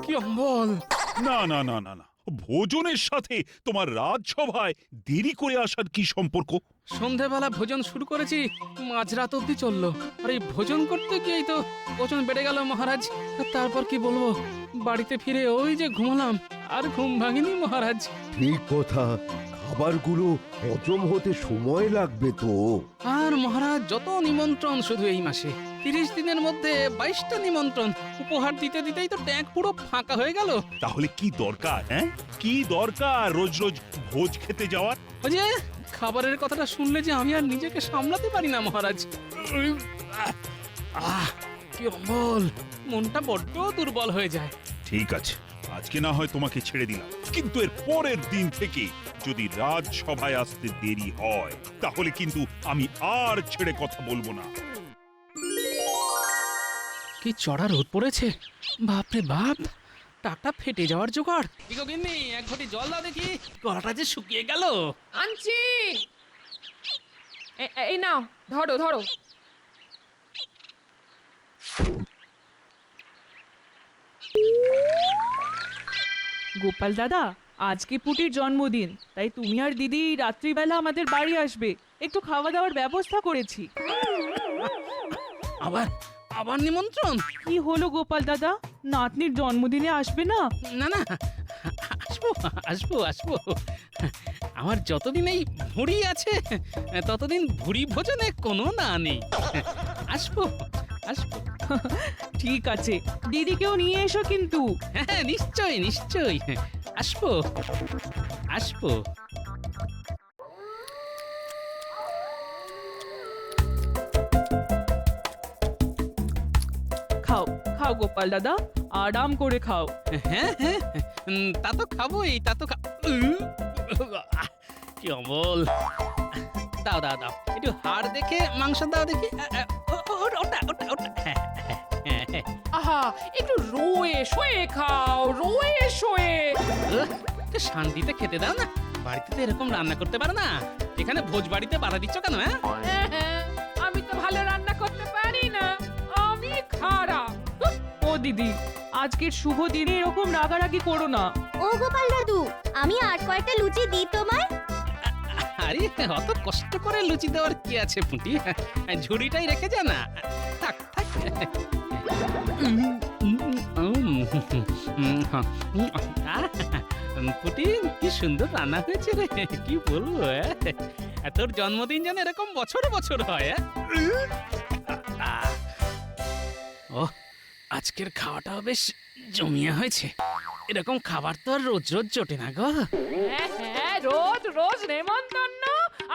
কি অম্বল! না না না না না, ভোজনের সাথে তোমার রাজসভায় দেরি করে আসার কি সম্পর্ক? সন্ধেবেলা ভোজন শুরু করেছি, মাঝরাত অব্দি চললো। আর এই ভোজন করতে গিয়েই তো ওজন বেড়ে গেল মহারাজ। তারপর কি বলবো, বাড়িতে ফিরে ওই যে ঘুমালাম, আর ঘুম ভাঙিনি মহারাজ। ঠিক কথা, খাবারগুলো হজম হতে সময় লাগবে তো। আর মহারাজ, যত নিমন্ত্রণ শুধু এই মাসে, 30 দিনের মধ্যে 22টা নিমন্ত্রণ। উপহার দিতে দিতেই তো ট্যাঙ্ক পুরো ফাঁকা হয়ে গেল। তাহলে কি দরকার? হ্যাঁ, কি দরকার রোজ রোজ ভোজ খেতে যাওয়ার? ওই যে খাবারের কথাটা শুনলে যে আমি আর নিজেকে সামলাতে পারি না মহারাজ। কি অম্বল! মনটা বড্ড দুর্বল হয়ে যায়। ঠিক আছে, আজকে না হয় তোমাকে ছেড়ে দিলাম, কিন্তু এর পরের দিন থেকে যদি রাজসভায় আসতে দেরি হয়, তাহলে কিন্তু আমি আর ছেড়ে কথা বলবো না। কি চড়া রোদ পড়েছে, বাপরে বাপ! টাকটা ফেটে যাওয়ার জোগাড়। গিন্নি, এক ঘটি জল দাও দেখি, গলাটা যে শুকিয়ে গেল। আনছি। এই নাও, ধরো ধরো। গোপাল দাদা, আজকে পুটির জন্মদিন, তাই তুমি আর দিদি রাত্রিবেলা আমাদের বাড়ি আসবে। একটু খাওয়া দাওয়ার ব্যবস্থা করেছি। আবার আবার নিমন্ত্রণ? কি হলো গোপাল দাদা, নাতনির জন্মদিনে আসবে না? না না, আসবো আসবো আসবো। আমার যতদিন এই ভুঁড়ি আছে, ততদিন ভুঁড়ি ভোজনে কোনো না নেই। আসবো আসবো। ঠিক আছে, দিদিকেও নিয়ে এসো কিন্তু। হ্যাঁ, নিশ্চয়ই নিশ্চয়ই, আসবো আসবো। খাও খাও গোপাল দাদা, আরাম করে খাও। হ্যাঁ হ্যাঁ, তা তো খাবোই, তা তো কি অমল! দাও দাও দাও, একটু হাড় দেখে মাংস দাও দেখি। ওটা ওটা ওটা, হ্যাঁ হ্যাঁ হ্যাঁ। আহা, একটু রোয়ে শোয়ে খাও, রোয়ে শোয়ে। একটু শান্তিতে খেতে দাও না, বাড়িতে তো এরকম রান্না করতে পারো না, এখানে ভোজ বাড়িতে বাধা দিচ্ছ কেন? হ্যাঁ, আমি তো ভালো রান্না করতে পারি না, আমি খারাপ। ও দিদি, আজকের শুভ দিনে এরকম রাগারাগি করো না। ও গোপাল দাদু, আমি আর কয়েকটা লুচি দিই তোমায়? আরে অত কষ্ট করে লুচি দেওয়ার কি আছে পুঁটি, ঝুড়িটাই রেখে যা না। থাক থাক। পুঁটি, কি সুন্দর রান্না হয়েছে রে, কি বলবো। তোর জন্মদিন যেন এরকম বছর বছর হয়। ও, আজকের খাওয়াটাও বেশ জমিয়ে হয়েছে। এরকম খাবার তো আর রোজ রোজ জোটে না গো। হ্যাঁ হ্যাঁ, রোজ রোজ নেমন্তন্ন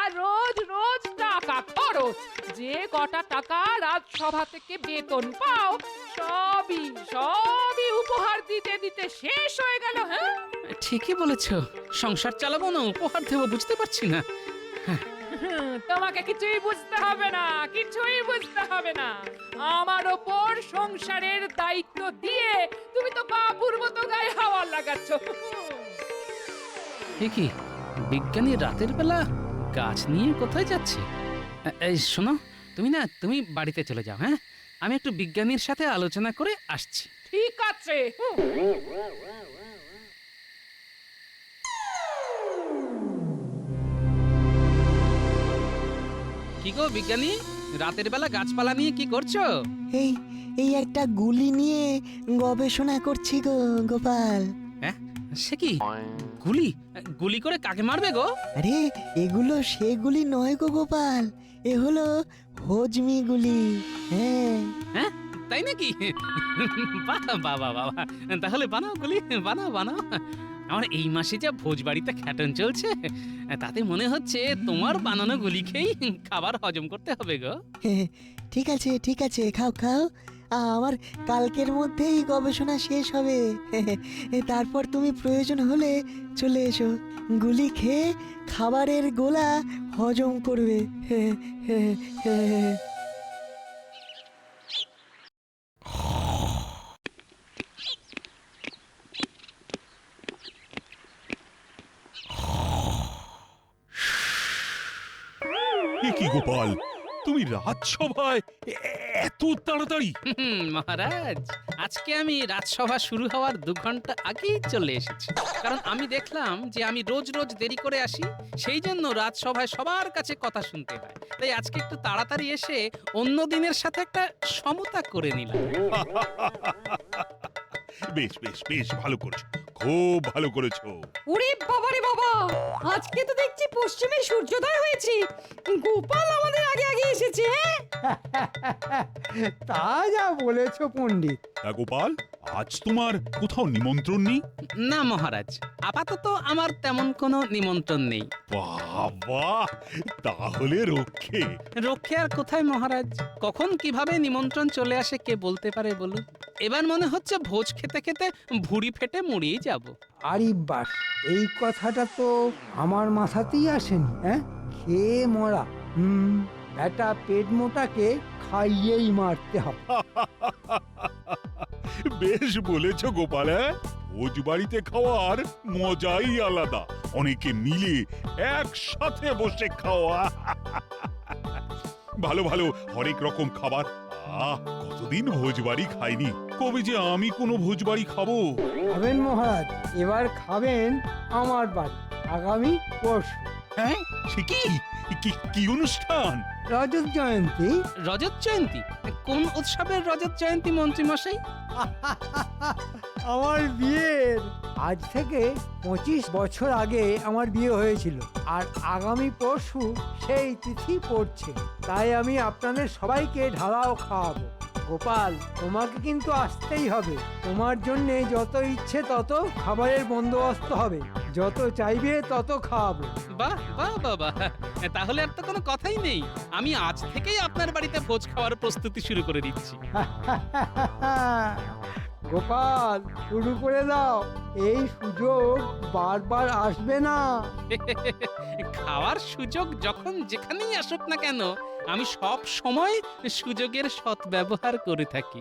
আর রোজ রোজ টাকা খরচ। যে কটা টাকা রাজসভা থেকে বেতন পাও, সবই সবই উপহার দিতে দিতে শেষ হয়ে গেল। হ্যাঁ, ঠিকই বলেছ, সংসার চালাবো না উপহার দেবো, বুঝতে পারছি না। তোমাকে কিছুই বুঝতে হবে না, কিছুই বুঝতে হবে না। আমার ওপর সংসারের দায়িত্ব দিয়ে তুমি তো বাবুর মতো গায়ে হাওয়া লাগাচ্ছ। কি বিজ্ঞানী রাতের বেলা গাছ নিয়ে কোথায় যাচ্ছে? এই শোনো, তুমি বাড়িতে চলে যাও। হ্যাঁ, আমি একটু বিজ্ঞানীর সাথে আলোচনা করে আসছি। ঠিক আছে। কি গো বিজ্ঞানী, রাতের বেলা গাছপালা নিয়ে কি করছো? এই এই একটা গুলি নিয়ে গবেষণা করছি গো গোপাল। হ্যাঁ, সে কি গুলি? গুলি করে কাকে মারবে গো? আরে এগুলো সেগুলি নয় গো গোপাল, এ হলো হজমি গুলি। হ্যাঁ হ্যাঁ, তাই নাকি? বাবা বাবা বাবা, তাহলে বানাও গুলি, বানাও বানাও। আমার এই মাসে যা ভোজ বাড়িতে খ্যাটন চলছে, তাতে মনে হচ্ছে তোমার বানানো গুলি খেয়েই খাবার হজম করতে হবে গো। ঠিক আছে ঠিক আছে, খাও খাও, আমার কালকের মধ্যেই গবেষণা শেষ হবে। তারপর তুমি প্রয়োজন হলে চলে এসো, গুলি খেয়ে খাবারের গোলা হজম করবে। কি গোপাল, তুমি রাজসভায় এত তাড়াতাড়ি? মহারাজ, আজকে আমি রাজসভা শুরু হওয়ার 2 ঘন্টা আগেই চলে এসেছি, কারণ আমি দেখলাম যে আমি রোজ রোজ দেরি করে আসি, সেই জন্য রাজসভায় সবার কাছে কথা শুনতে হয়। তাই আজকে একটু তাড়াতাড়ি এসে অন্য দিনের সাথে একটা সমতা করে নিলাম। বেশ বেশ বেশ ভালো করেছো, খুব ভালো করেছো। ওরে বাবা রে বাবা, আজকে তো দেখছি পশ্চিমে সূর্যোদয় হয়েছে। গোপাল আমাদের আগে আগে এসেছে। তা যা বলেছ পণ্ডিত। তা গোপাল, আজ তোমার কোথাও নিমন্ত্রণ নেই? না মহারাজ, আপাতত আমার তেমন কোনো নিমন্ত্রণ নেই। বাবা, তাহলে রক্ষে। রক্ষে আর কোথায় মহারাজ, কখন কিভাবে নিমন্ত্রণ চলে আসে কে বলতে পারে বলুন। এবার মনে হচ্ছে ভোজ খেতে খেতে ভুঁড়ি ফেটে মরিয়ে যাব। আরে বাস, এই কথাটা তো আমার মাথাতেই আসেনি। হ্যাঁ, খেয়ে মরা। ব্যাটা পেট মোটাকে খাইয়েই মারতে হবে। বেশ বলেছো গোপাল। ভোজ বাড়িতে খাওয়ার মজাই আলাদা, অনেকে মিলে একসাথে বসে খাওয়া। ভালো ভালো হরেক রকম খাবার। কতদিন ভোজ বাড়ি খাইনি, কবে যে আমি কোনো ভোজ বাড়ি খাবো। খাবেন মহারাজ, এবার খাবেন আমার বাড়ি, আগামী পরশু। হ্যাঁ, সে কি কি অনুষ্ঠান? রজত জয়ন্তী। রজত জয়ন্তী? কোন উৎসবের রজত জয়ন্তী মন্ত্রী মশাই? আমার বিয়ের আজ থেকে 25 বছর আগে আমার বিয়ে হয়েছিল, আর আগামী পরশু সেই তিথি পড়ছে। তাই আমি আপনাদের সবাইকে ঢালাও খাওয়াবো। গোপাল, তোমাকে কিন্তু আসতেই হবে। তোমার জন্য যত ইচ্ছে তত খাবারের বন্দোবস্ত হবে, যত চাইবে তত খাওয়াবো। বাহ বাহ বাবা, তাহলে আর তো কোনো কথাই নেই। আমি আজ থেকেই আপনার বাড়িতে ভোজ খাওয়ার প্রস্তুতি শুরু করে দিচ্ছি। গোপাল, শুরু করে দাও, এই সুযোগ বারবার আসবে না। খাওয়ার সুযোগ যখন যেখানেই আসুক না কেন, আমি সব সময় সুযোগের সদ্ব্যবহার করে থাকি।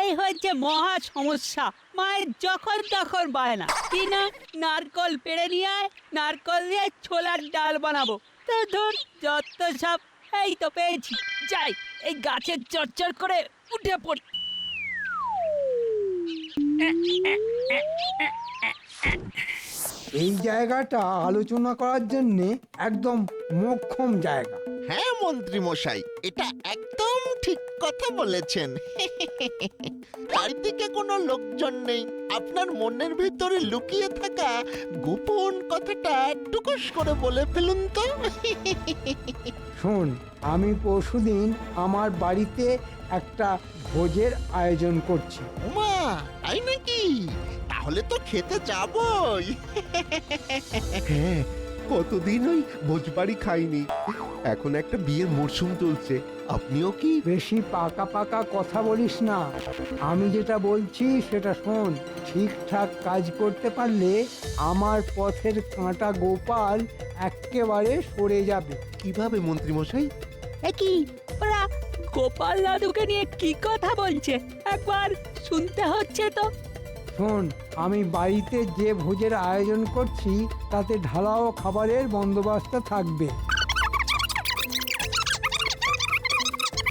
এই হচ্ছে মহা সমস্যা। মায়ের যখন তখন বায়না কি না নারকল পেড়ে নিয়ে আয়, নারকল দিয়ে ছোলার ডাল বানাবো। তো ধর যত সব। এই তো পেয়েছি, যাই এই গাছের চচ্চর করে উঠে পড়ি। এই জায়গাটা আলোচনা করার জন্য একদম মোক্ষম জায়গা। হ্যাঁ মন্ত্রী মশাই, এটা একদম ঠিক কথা বলেছেন। চারিদিকে কোনো লোকজন নেই, আপনার মনের ভিতরে লুকিয়ে থাকা গোপন কথাটা টুকুস করে বলে ফেলুন তো। শোন, আমি পরশুদিন আমার বাড়িতে একটা ভোজের আয়োজন করছি। উমা, তাই নাকি? তাহলে তো খেতে যাবই। হ্যাঁ, কতদিন ওই ভোজবাড়ি খাইনি। এখন একটা বিয়ের মরশুম চলছে, আপনিও কি? বেশি পাকা পাকা কথা বলিস না, আমি যেটা বলছি সেটা শোন। ঠিকঠাক কাজ করতে পারলে আমার পথের কাঁটা গোপাল একেবারে সরে যাবে। কিভাবে মন্ত্রী মশাই? একই ওরা গোপাল দাদুকে নিয়ে কি কথা বলছে, একবার শুনতে হচ্ছে তো। শোন, আমি বাড়িতে যে ভোজের আয়োজন করছি তাতে ঢালাও খাবারের বন্দোবস্ত থাকবে।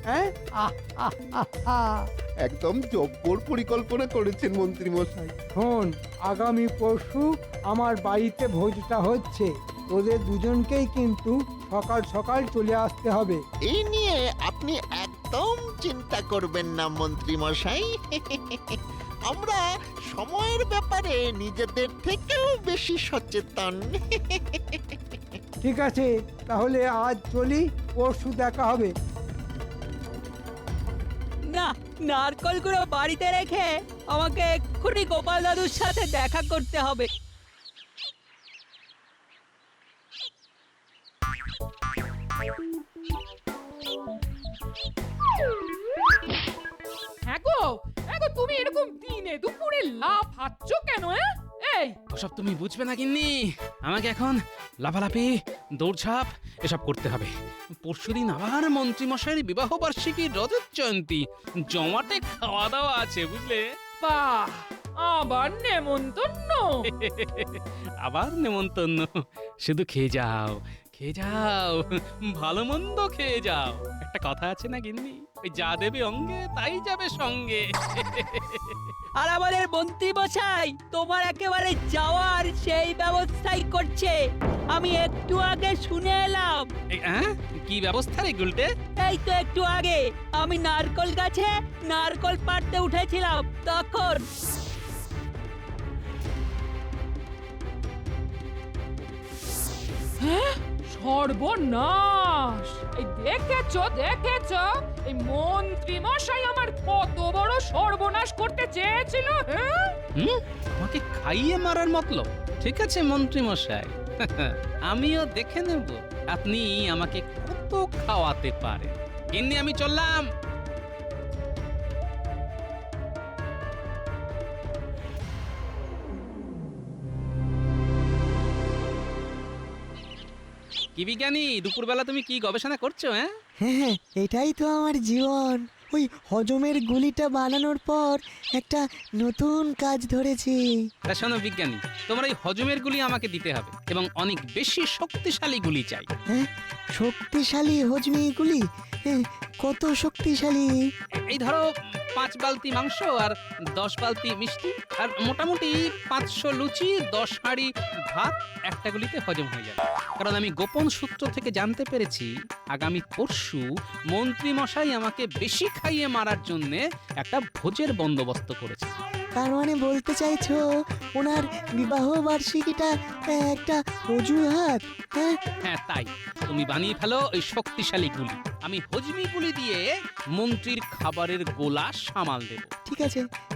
হ্যাঁ, একদম জব্বর পরিকল্পনা করেছেন মন্ত্রী মশাই। শোন, আগামী পরশু আমার বাড়িতে ভোজটা হচ্ছে, তোদের দুজনকেই কিন্তু সকাল সকাল চলে আসতে হবে। এই নিয়ে আপনি একদম চিন্তা করবেন না মন্ত্রী মশাই। আমরা সময়ের ব্যাপারে নিজেদের থেকেও বেশি সচেতন। ঠিক আছে, তাহলে আজ চলি, পরশু দেখা হবে। না, নারকলগুলো বাড়িতে রেখে আমাকে এক্ষুনি গোপাল দাদুর সাথে দেখা করতে হবে। হ্যাঁ গো, তুমি এরকম দিনে দুপুরে লাফাচ্ছ কেন? এই ওসব তুমি বুঝবে না গিন্নি, আমাকে এখন লাফালাফি দৌড়ঝাঁপ এসব করতে হবে। পরশুদিন আবার মন্ত্রী মশাইয়ের বিবাহ বার্ষিকী রজত জয়ন্তী, জমাটে খাওয়া দাওয়া আছে বুঝলে। বাহ, আবার নেমন্তন্ন। আবার নেমন্তন্ন। শুধু খেয়ে যাও, খেয়ে যাও, ভালো মন্দ খেয়ে যাও। একটা কথা আছে না গিন্নি, ওই যা দেবে অঙ্গে তাই যাবে সঙ্গে। আর আমাদের মন্ত্রী মশাই তোমার একেবারে যাওয়ার সেই ব্যবস্থাই করছে। আমি একটু আগে শুনে এলাম। কি ব্যবস্থা রে গুলটে? এই তো একটু আগে আমি নারকল গাছে নারকল পাড়তে উঠেছিলাম, তখন সর্বনাশ! এই দেখেছো দেখেছো, এই মন্ত্রী মশাই আমার কত বড় সর্বনাশ করতে চেয়েছিল। হ্যাঁ, আমাকে খাইয়ে মারার মতলব? ঠিক আছে মন্ত্রী মশাই, আমিও দেখে নেব আপনি আমাকে কত খাওয়াতে পারেন। গিন্নি আমি চললাম। কি বিজ্ঞানী, দুপুরবেলা তুমি কি গবেষণা করছো? হ্যাঁ, এটাই তো আমার জীবন। ওই হজমের গুলিটা বানানোর পর একটা নতুন কাজ ধরেছি। তা শোনো বিজ্ঞানী, তোমার এই হজমের গুলি আমাকে দিতে হবে এবং অনেক বেশি শক্তিশালী গুলি চাই। হ্যাঁ, শক্তিশালী হজমি গুলি? কত শক্তিশালী? এই ধরো 5 বালতি মাংস আর 10 বালতি মিষ্টি আর মোটামুটি 500 লুচি, 10 হাঁড়ি ভাত একটা গুলিতে হজম হয়ে যাবে। কারণ আমি গোপন সূত্র থেকে জানতে পেরেছি আগামী পরশু মন্ত্রী মশাই আমাকে বেশি খাইয়ে মারার জন্য একটা ভোজের বন্দোবস্ত করেছে। তার মানে বলতে চাইছো ওনার বিবাহ বার্ষিকীটা একটা অজুহাত? হ্যাঁ তাই, তুমি বানিয়ে ফেলো ওই শক্তিশালী গুলি। আমি হজমি গুলি দিয়ে মন্ত্রীর খাবারের গোলা সামাল দেব।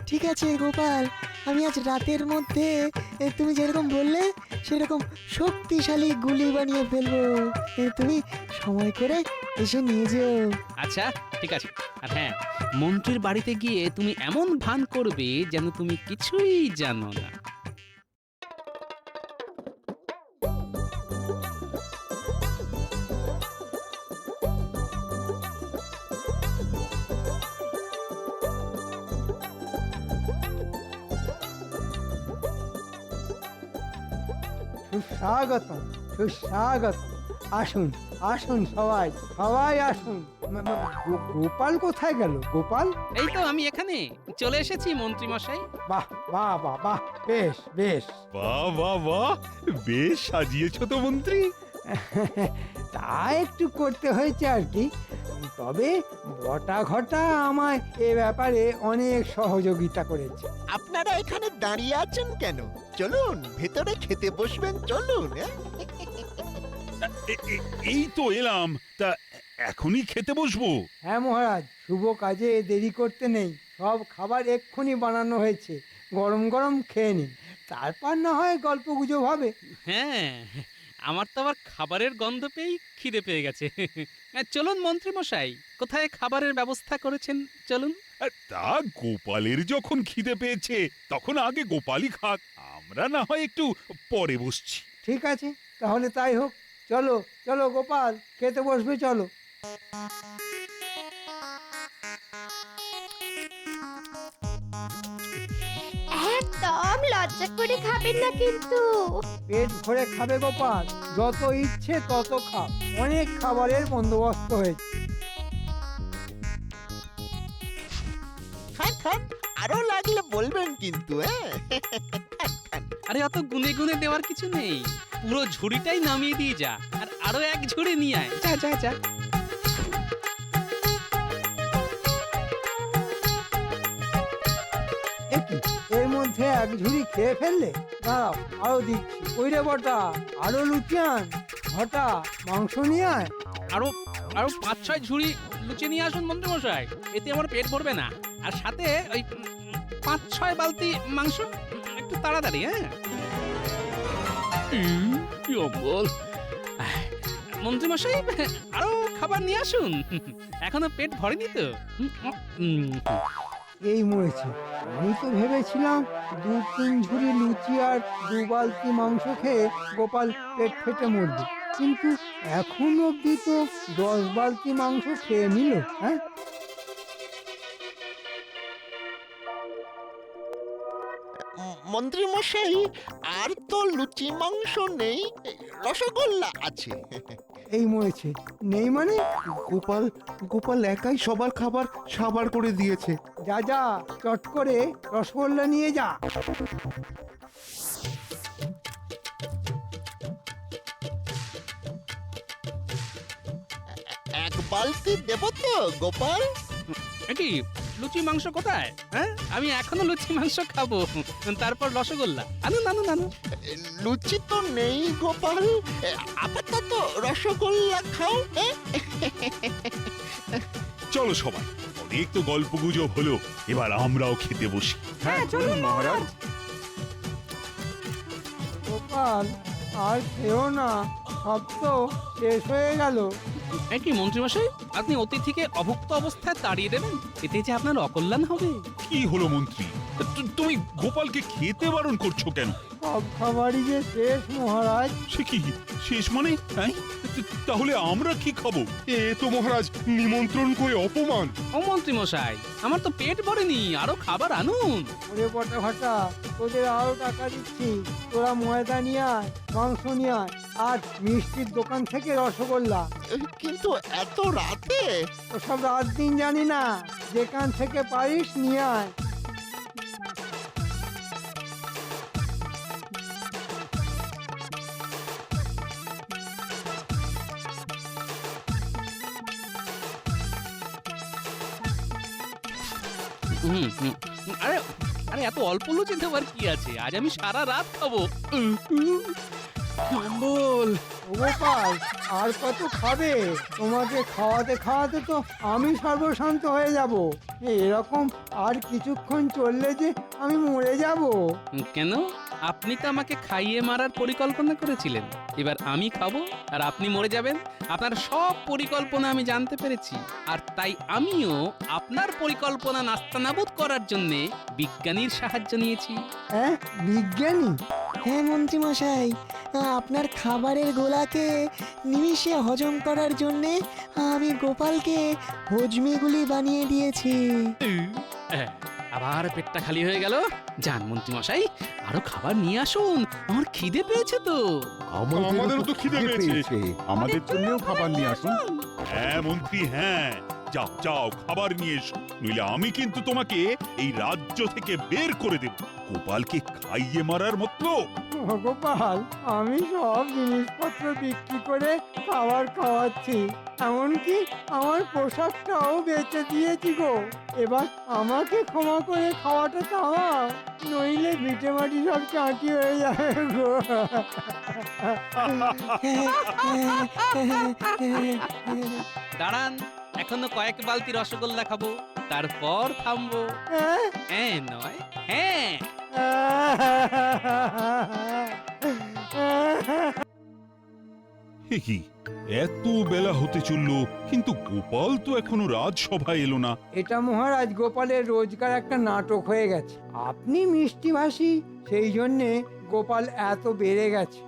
ঠিক আছে গোপাল, আমি আজ রাতের মধ্যে তুমি যেরকম বললে সেরকম শক্তিশালী গুলি বানিয়ে ফেলবো। তুমি সময় করে এসে নিয়ে যেও। আচ্ছা ঠিক আছে। আর হ্যাঁ, মন্ত্রীর বাড়িতে গিয়ে তুমি এমন ভান করবে যেন তুমি কিছুই জানো না। সুস্বাগতম, সুস্বাগতম। আসুন আসুন, সবাই সবাই আসুন। গোপাল কোথায় গেল? গোপাল? এই তো আমি এখানে চলে এসেছি মন্ত্রী মশাই। বাহ বাহ বাহ বাহ, বেশ বেশ। বাহ বাহ বাহ, বেশ সাজিয়েছো তো মন্ত্রী। তা একটু করতে হয়েছে আর কি। তবে বটা ঘটা আমায় এ ব্যাপারে অনেক সহযোগিতা করেছে। আপনারা এখানে দাঁড়িয়ে আছেন কেন? চলুন ভেতরে খেতে বসবেন, চলুন। এই তো এলাম, তা এখনই খেতে বসবো? হ্যাঁ মহারাজ, শুভ কাজে দেরি করতে নেই। সব খাবার এক্ষুনি বানানো হয়েছে, গরম গরম খেয়ে নিন, তারপর না হয় গল্প গুজব হবে। হ্যাঁ, আমার তো আবার খাবারের গন্ধ পেয়েই খিদে পেয়ে গেছে। চলুন মন্ত্রী মশাই, কোথায় খাবারের ব্যবস্থা করেছেন চলুন। তা গোপালের যখন খিদে পেয়েছে তখন আগে গোপালই খাক, আমরা না হয় একটু পরে বসছি। ঠিক আছে, তাহলে তাই হোক। চলো চলো গোপাল, খেতে বসবে, চলো। একদম লজ্জা করে খাবেন না কিন্তু। পেট ভরে খাবে গোপাল, যত ইচ্ছে তত খাও, অনেক খাবারের বন্দোবস্ত হয়েছে। খান খান, আরো লাগলে বলবেন কিন্তু। আরে অত গুনে গুনে দেওয়ার কিছু নেই, পুরো ঝুড়িটাই নামিয়ে দিয়ে যা, আর আরো এক ঝুড়ি নিয়ে আয়। যা যা যা। এর মধ্যে এক ঝুড়ি খেয়ে ফেললে? দাঁড়াও, আরো দিচ্ছি। ওই রে বটা, আরো লুচি আন। ঘটা, মাংস নিয়ে আয়। আরো আরো 5-6 ঝুড়ি লুচি নিয়ে আসুন মন্ত্রী মশাই, এতে আমার পেট ভরবে না। আর সাথে ওই 5-6 বালতি মাংস, একটু তাড়াতাড়ি। হ্যাঁ কি অম্বল। মন্ত্রী মশাই আরো খাবার নিয়ে আসুন, এখনো পেট ভরেনি তো। এই মরেছে, আমি তো ভেবেছিলাম 2-3 ঝুড়ি লুচি আর 2 বালতি মাংস খেয়ে গোপাল পেট ফেটে মরবে, কিন্তু এখন অব্দি তো 10 বালতি মাংস খেয়ে নিল। হ্যাঁ, মন্ত্রী মশাই, আর তো লুচি মাংস নেই, রসগোল্লা আছে। এই মরেছে, নেই মানে? গোপাল গোপাল একাই সবার খাবার সাবার করে দিয়েছে। যা যা, চট করে রসগোল্লা নিয়ে যা। এক বালতি দেব তো গোপাল? কি লুচি মাংস কোথায়? হ্যাঁ, আমি এখনো লুচি মাংস খাবো, তারপর রসগোল্লা। আনুন আনুন আনুন। লুচি তো নেই গোপাল, আপাতত রসগোল্লা খাও। চলো সবাই, অনেক তো গল্প গুজব হলো, এবার আমরাও খেতে বসি। হ্যাঁ চলুন মহারাজ। গোপাল, আর খেও না, সব তো শেষ হয়ে গেল। কি মন্ত্রীমশাই, আপনি অতিথিকে অভুক্ত অবস্থায় তাড়িয়ে দেবেন? এতে যে আপনার অকল্যাণ হবে। কি হলো মন্ত্রী, তুমি গোপালকে খেতে বারণ করছো কেন? সব খাবারই যে শেষ মহারাজ। সে কি শেষ মানে? হ্যাঁ, তাহলে আমরা কি খাবো? এ তো মহারাজ নিমন্ত্রণ করে অপমান। ও মন্ত্রীমশাই, আমার তো পেট ভরেনি, আরো খাবার আনুন। ওরে বটা ফাটা, তোদের আরো টাকা দিচ্ছি, তোরা ময়দা নিয়ে আয়, মাংস নিয়ে আয়, আর মিষ্টির দোকান থেকে রসগোল্লা। কিন্তু এত রাতে? ওসব রাত দিন জানি না, যেখান থেকে পারিস নিয়ে আয়। আরে আরে এত অল্প লুচি দেওয়ার কি আছে? আজ আমি সারা রাত খাবো। বল গোপাল, আর কত খাবে? তোমাকে খাওয়াতে খাওয়াতে তো আমি সর্বশান্ত হয়ে যাব। এরকম আর কিছুক্ষণ চললে যে আমি মরে যাব। কেন? আপনি তো আমাকে খাইয়ে মারার পরিকল্পনা করেছিলেন, এবার আমি খাবো আর আপনি মরে যাবেন। আপনার সব পরিকল্পনা আমি জানতে পেরেছি, আর তাই আমিও আপনার পরিকল্পনা নাস্তানাবুদ করার জন্য বিজ্ঞানীর সাহায্য নিয়েছি। হ্যাঁ, বিজ্ঞানী? হ্যাঁ মন্ত্রী মশাই, আপনার খাবারের গোলাকে নিমিষে হজম করার জন্যে আমি গোপালকে হজমিগুলি বানিয়ে দিয়েছি। আবার পেটটা খালি হয়ে গেল। যান মন্ত্রী মশাই, আরো খাবার নিয়ে আসুন, আমার খিদে পেয়েছে তো। আমাদেরও তো খিদে পেয়েছে, আমাদের জন্যও খাবার নিয়ে আসুন। হ্যাঁ মন্ত্রী, হ্যাঁ, যাও যাও খাবার নিয়ে এসো, নইলে আমি কিন্তু তোমাকে এই রাজ্য থেকে বের করে দেব। গোপালকে খাইয়ে মারার মতলব? গোপাল, আমি সব জিনিসপত্র বিক্রি করে খাবার খাওয়াচ্ছি, এমনকি আমার পোশাকটাও বেচে দিয়েছি গো। এবার আমাকে ক্ষমা করে খাওয়াটা থামাও, নইলে ভিটে মাটি সব চাঁটি হয়ে যাবে গো। দাঁড়ান, এখনো কয়েক বালতি রসগোল্লা খাবো, তারপর থামবো। হ্যাঁ নয় হ্যাঁ। কি এত বেলা হতে চললো, কিন্তু গোপাল তো এখনো রাজসভায় এলো না। এটা মহারাজ গোপালের রোজকার একটা নাটক হয়ে গেছে। আপনি মিষ্টি ভাষী, সেই জন্যে গোপাল এত বেড়ে গেছে।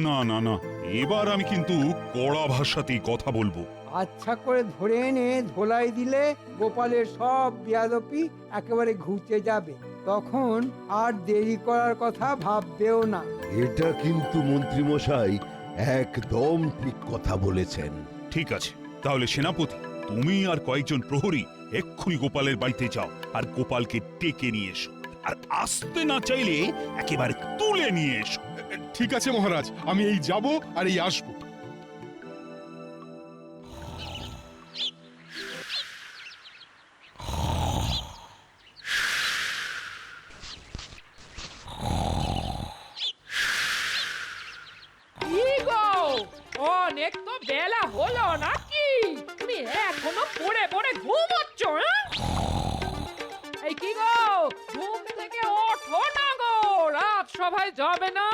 না না না, এবার আমি কিন্তু কড়া ভাষাতেই কথা বলবো। আচ্ছা করে ধরে এনে ধোলাই দিলে গোপালের সব বেয়াদপি একেবারে ঘুচে যাবে, তখন আর দেরি করার কথা ভাববেও না। এটা কিন্তু মন্ত্রী মশাই একদম ঠিক কথা বলেছেন। ঠিক আছে, তাহলে সেনাপতি, তুমি আর কয়েকজন প্রহরী এক্ষুনি গোপালের বাড়িতে যাও, আর গোপালকে ডেকে নিয়ে এসো, আর আসতে না চাইলে একেবারে তুলে নিয়ে এসো। ঠিক আছে মহারাজ, আমি এই যাব আর এই আসবো। কি গো, অনেক তো বেলা হলো নাকি? তুমি এখনো পড়ে পড়ে ঘুমোচ্ছ? এই কি গো, ঘুম থেকে ওঠো না গো, রাত সভায় যাবে না?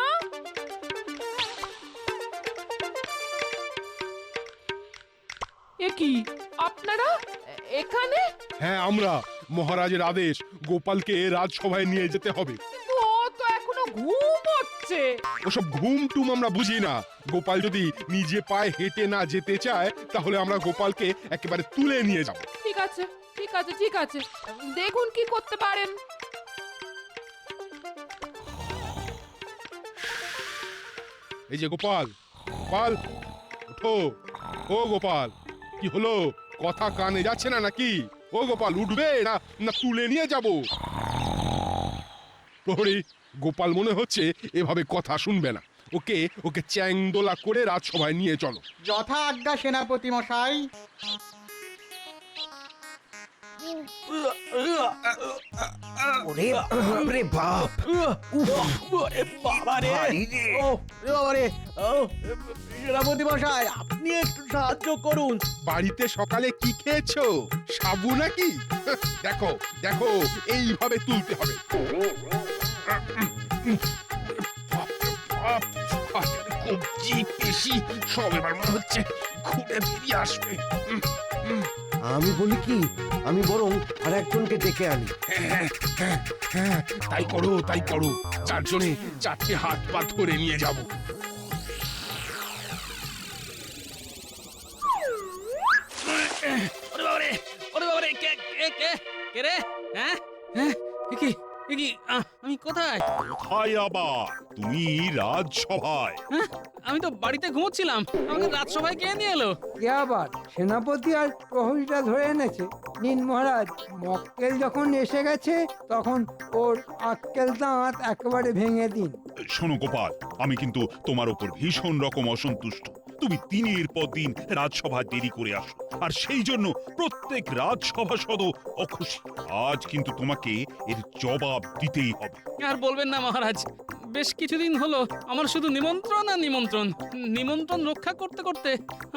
এ কি, আপনারা এখানে? হ্যাঁ, আমরা মহারাজের আদেশ, গোপালকে রাজসভায় নিয়ে যেতে হবে। কিন্তু ও তো এখনো ঘুমোচ্ছে। ওসব ঘুম টুম আমরা বুঝি না। গোপাল যদি নিজে পায়ে হেঁটে না যেতে চায়, তাহলে আমরা গোপালকে একেবারে তুলে নিয়ে যাব। ঠিক আছে ঠিক আছে ঠিক আছে, দেখুন কি করতে পারেন। এই যে গোপাল, গোপাল ওঠো। ও গোপাল, কি হলো? কথা কানে যাচ্ছে না নাকি? ও গোপাল, উঠবে না না তুলে নিয়ে যাব? প্রহরী, গোপাল মনে হচ্ছে এভাবে কথা শুনবে না। ওকে ওকে চ্যাংদোলা করে রাজসভায় নিয়ে চলো। যথা আজ্ঞা সেনাপতি মশাই। ওরে বাপরে বাপ, সেনাপতি মশাই, আপনি একটু সাহায্য করুন। বাড়িতে সকালে কি খেয়েছো? সাবু নাকি? দেখো দেখো, এইভাবে তুলতে হবে। কবজি পেশি সব এবার মনে হচ্ছে ঘুরে বেরিয়ে আসবে। আমি বলি কি, আমি বরং আর একজনকে ডেকে আনি। হ্যাঁ, তাই করো তাই করো। চারজনে চারটে হাত পা ধরে নিয়ে যাব। ওরে বাবারে, ওরে বাবারে, কে কে কে কে রে? হ্যাঁ হ্যাঁ, কি কি আমি কোথায়? কোথায় আবার? তুমি রাজসভায়। হ্যাঁ, আমি তো বাড়িতে ঘুমোচ্ছিলাম। আমাকে রাজসভায় কে নিয়ে এলো? কে আবার? সেনাপতি আর প্রহরীটা ধরে এনেছে। নিন মহারাজ, মক্কেল যখন এসে গেছে তখন ওর আক্কেল দাঁত একেবারে ভেঙে দিন। শোনো গোপাল, আমি কিন্তু তোমার উপর ভীষণ রকম অসন্তুষ্ট। তুমি দিনের পর দিন রাজসভায় দেরি করে আসো, আর সেই জন্য প্রত্যেক রাজসভাসদ অখুশি। আজ কিন্তু তোমাকে এর জবাব দিতেই হবে। আর বলবেন না মহারাজ, বেশ কিছুদিন হলো আমার শুধু নিমন্ত্রণ আর নিমন্ত্রণ। নিমন্ত্রণ রক্ষা করতে করতে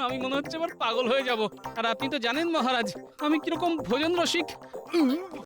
আমি মনে হচ্ছে এবার পাগল হয়ে যাব। আর আপনি তো জানেন মহারাজ, আমি কিরকম ভোজন রসিক।